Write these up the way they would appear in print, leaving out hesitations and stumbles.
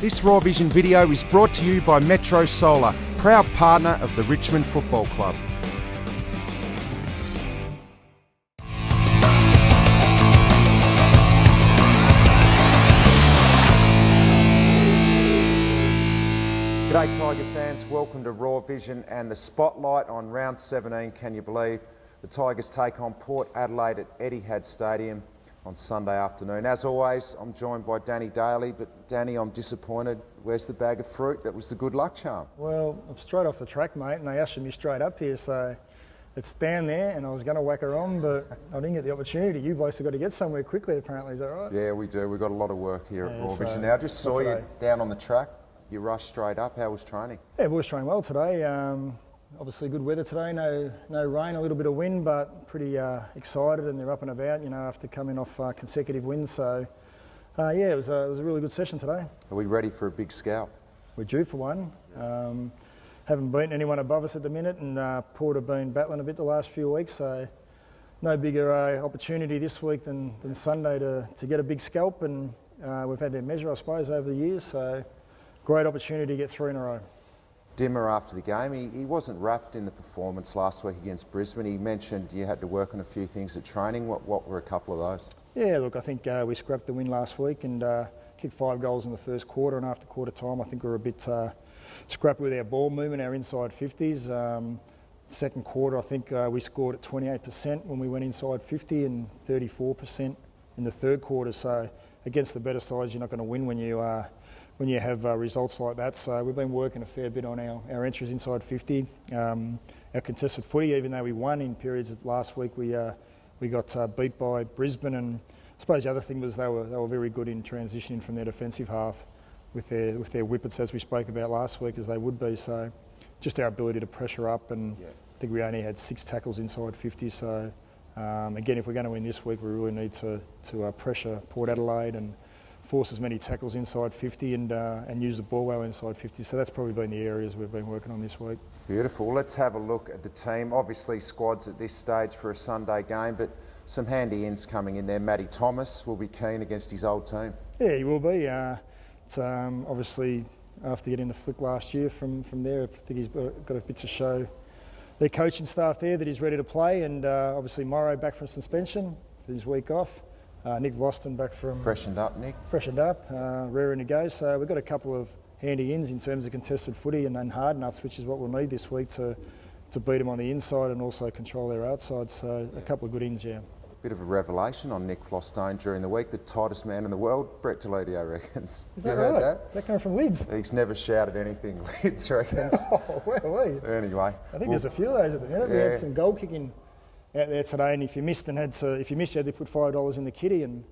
This Raw Vision video is brought to you by Metro Solar, proud partner of the Richmond Football Club. G'day Tiger fans, welcome to Raw Vision and the spotlight on round 17, can you believe? The Tigers take on Port Adelaide at Etihad Stadium on Sunday afternoon. As always, I'm joined by Daly, but Danny, I'm disappointed. Where's the bag of fruit? That was the good luck charm. Well, I'm straight off the track, mate, and they ushered me straight up here, so it's down there, and I was going to whack her on, but I didn't get the opportunity. You blokes have got to get somewhere quickly, apparently, is that right? Yeah, we do. We've got a lot of work here at Raw Vision. Now, I just saw you down on the track. You rushed straight up. How was training? Yeah, boys trained well today. Obviously good weather today, no rain, a little bit of wind, but pretty excited, and they're up and about, you know, after coming off consecutive wins. So, yeah, it was a really good session today. Are we ready for a big scalp? We're due for one. Haven't beaten anyone above us at the minute, and Port have been battling a bit the last few weeks, so no bigger opportunity this week than Sunday to get a big scalp, and we've had their measure, I suppose, over the years, so great opportunity to get 3 in a row. Dimmer after the game, he wasn't wrapped in the performance last week against Brisbane. He mentioned you had to work on a few things at training. What were a couple of those? Yeah, look, I think we scrapped the win last week and kicked 5 goals in the first quarter, and after quarter time I think we were a bit scrappy with our ball movement, our inside 50s. Second quarter I think we scored at 28% when we went inside 50 and 34% in the third quarter. So against the better sides you're not going to win when you have results like that. So we've been working a fair bit on our entries inside 50. Our contested footy, even though we won in periods of last week, we got beat by Brisbane, and I suppose the other thing was they were very good in transitioning from their defensive half with their whippets, as we spoke about last week, as they would be. So just our ability to pressure up, and I think we only had 6 tackles inside 50. So again, if we're going to win this week, we really need to pressure Port Adelaide and force as many tackles inside 50 and use the ball well inside 50. So that's probably been the areas we've been working on this week. Beautiful. Let's have a look at the team. Obviously squads at this stage for a Sunday game, but some handy ins coming in there. Matty Thomas will be keen against his old team. Yeah, he will be. It's obviously after getting the flick last year from there, I think he's got a bit to show their coaching staff there that he's ready to play, and obviously Morrow back from suspension for his week off. Nick Voston back from... Freshened up, Nick. Freshened up, raring to go. So we've got a couple of handy ins in terms of contested footy and then hard nuts, which is what we'll need this week to beat them on the inside and also control their outside. So a couple of good ins, yeah. Bit of a revelation on Nick Voston during the week. The tightest man in the world, Brett Daly reckons. Is that right? That? That came from Lids? He's never shouted anything, Lids reckons. Oh, where are we? Anyway. I think there's a few of those at the minute. Yeah. We had some goal kicking out there today, and if you missed, you had to put $5 in the kitty, and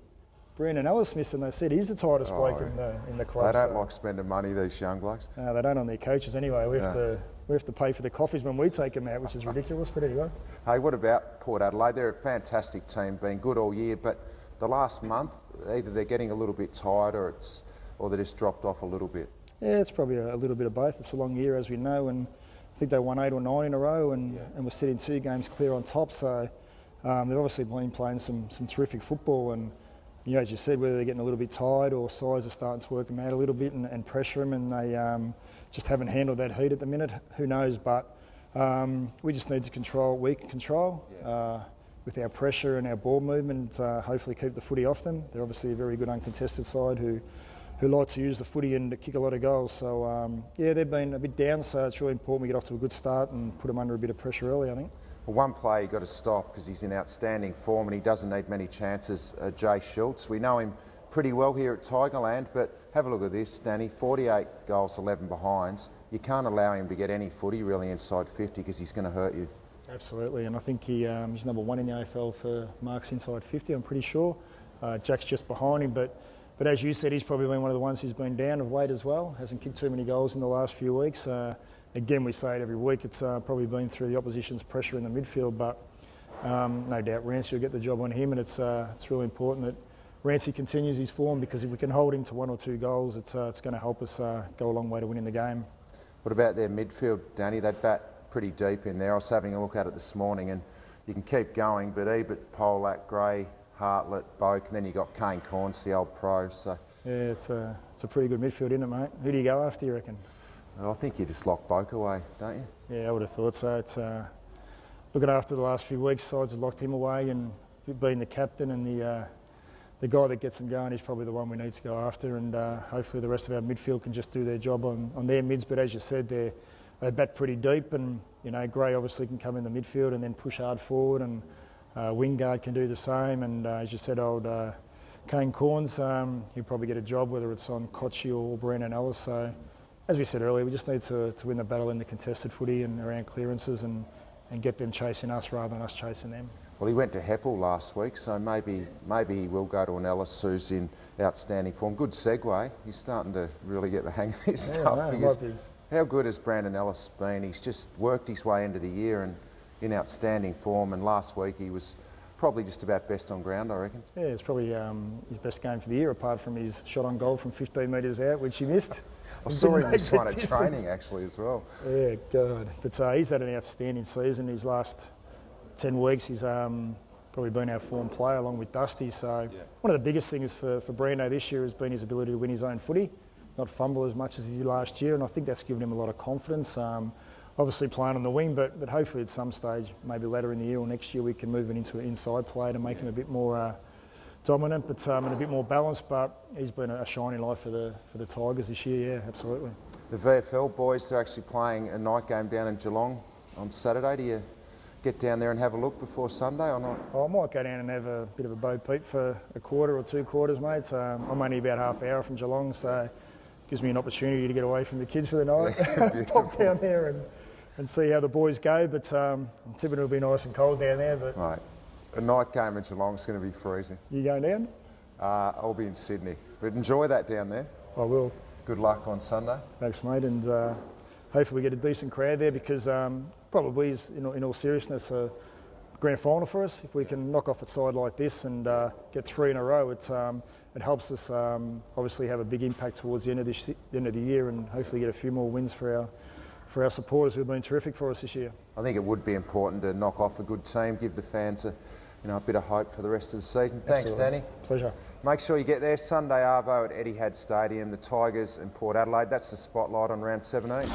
Brendan Ellis missed, and they said he's the tightest bloke in the club. They don't like spending money, these young blokes. They don't on their coaches anyway. We have to pay for the coffees when we take them out, which is ridiculous, but anyway. Hey, what about Port Adelaide? They're a fantastic team, been good all year, but the last month, either they're getting a little bit tired or they just dropped off a little bit. Yeah, it's probably a little bit of both. It's a long year, as we know, and I think they won 8 or 9 in a row, and we're sitting 2 games clear on top. So they've obviously been playing some terrific football, and you know, as you said, whether they're getting a little bit tired or size are starting to work them out a little bit and pressure them, and they just haven't handled that heat at the minute. Who knows? But we just need to control what we can control with our pressure and our ball movement. Hopefully, keep the footy off them. They're obviously a very good uncontested side who like to use the footy and kick a lot of goals. So yeah, they've been a bit down. So it's really important we get off to a good start and put them under a bit of pressure early, I think. Well, one player you've got to stop because he's in outstanding form and he doesn't need many chances, Jay Schultz. We know him pretty well here at Tigerland, but have a look at this, Danny. 48 goals, 11 behinds. You can't allow him to get any footy really inside 50 because he's going to hurt you. Absolutely, and I think he's number 1 in the AFL for marks inside 50, I'm pretty sure. Jack's just behind him, but as you said, he's probably been one of the ones who's been down of late as well. Hasn't kicked too many goals in the last few weeks. Again, we say it every week, it's probably been through the opposition's pressure in the midfield, but no doubt Rancy will get the job on him, and it's really important that Rancy continues his form, because if we can hold him to 1 or 2 goals, it's going to help us go a long way to winning the game. What about their midfield, Danny? They bat pretty deep in there. I was having a look at it this morning, and you can keep going, but Ebert, Polak, Gray, Hartlett, Boak, and then you got Kane Corns, the old pro. So Yeah, it's a pretty good midfield, isn't it, mate? Who do you go after, you reckon? I think you just lock Boak away, don't you? Yeah, I would have thought so. It's looking after the last few weeks, sides have locked him away, and being the captain and the guy that gets them going, he's probably the one we need to go after, and hopefully the rest of our midfield can just do their job on their mids. But as you said, they bat pretty deep, and Gray obviously can come in the midfield and then push hard forward, and Wingard can do the same. And as you said, old Kane Corns, he'll probably get a job, whether it's on Kochi or Brandon Ellis. So as we said earlier, we just need to win the battle in the contested footy and around clearances and get them chasing us rather than us chasing them. Well, he went to Heppel last week, so maybe he will go to an Ellis who's in outstanding form. Good segue. He's starting to really get the hang of his stuff. No, Because how good has Brandon Ellis been? He's just worked his way into the year and in outstanding form. And last week he was probably just about best on ground, I reckon. Yeah, it's probably his best game for the year, apart from his shot on goal from 15 metres out, which he missed. I saw him miss one at training actually as well. Yeah, God. But he's had an outstanding season. His last 10 weeks, he's probably been our form player along with Dusty. So one of the biggest things for Brando this year has been his ability to win his own footy, not fumble as much as he did last year, and I think that's given him a lot of confidence. Obviously playing on the wing, but hopefully at some stage, maybe later in the year or next year, we can move him into an inside play to make him a bit more dominant, but and a bit more balanced. But he's been a shining light for the Tigers this year. Yeah, absolutely. The VFL boys are actually playing a night game down in Geelong on Saturday. Do you get down there and have a look before Sunday or not? I might go down and have a bit of a Bo Peep for a quarter or 2 quarters, mate. I'm only about half an hour from Geelong, so it gives me an opportunity to get away from the kids for the night. Pop down there and see how the boys go. But I'm tipping it'll be nice and cold down there. But Right. A night game in Geelong is going to be freezing. You going down? I'll be in Sydney. But enjoy that down there. I will. Good luck on Sunday. Thanks, mate. And hopefully we get a decent crowd there, because probably is, in all seriousness, a grand final for us. If we can knock off a side like this and get 3 in a row, it helps us obviously have a big impact towards the end of the year, and hopefully get a few more wins for our supporters who have been terrific for us this year. I think it would be important to knock off a good team, give the fans a bit of hope for the rest of the season. Thanks, Absolutely. Danny. Pleasure. Make sure you get there Sunday arvo at Etihad Stadium, the Tigers and Port Adelaide. That's the spotlight on round 17.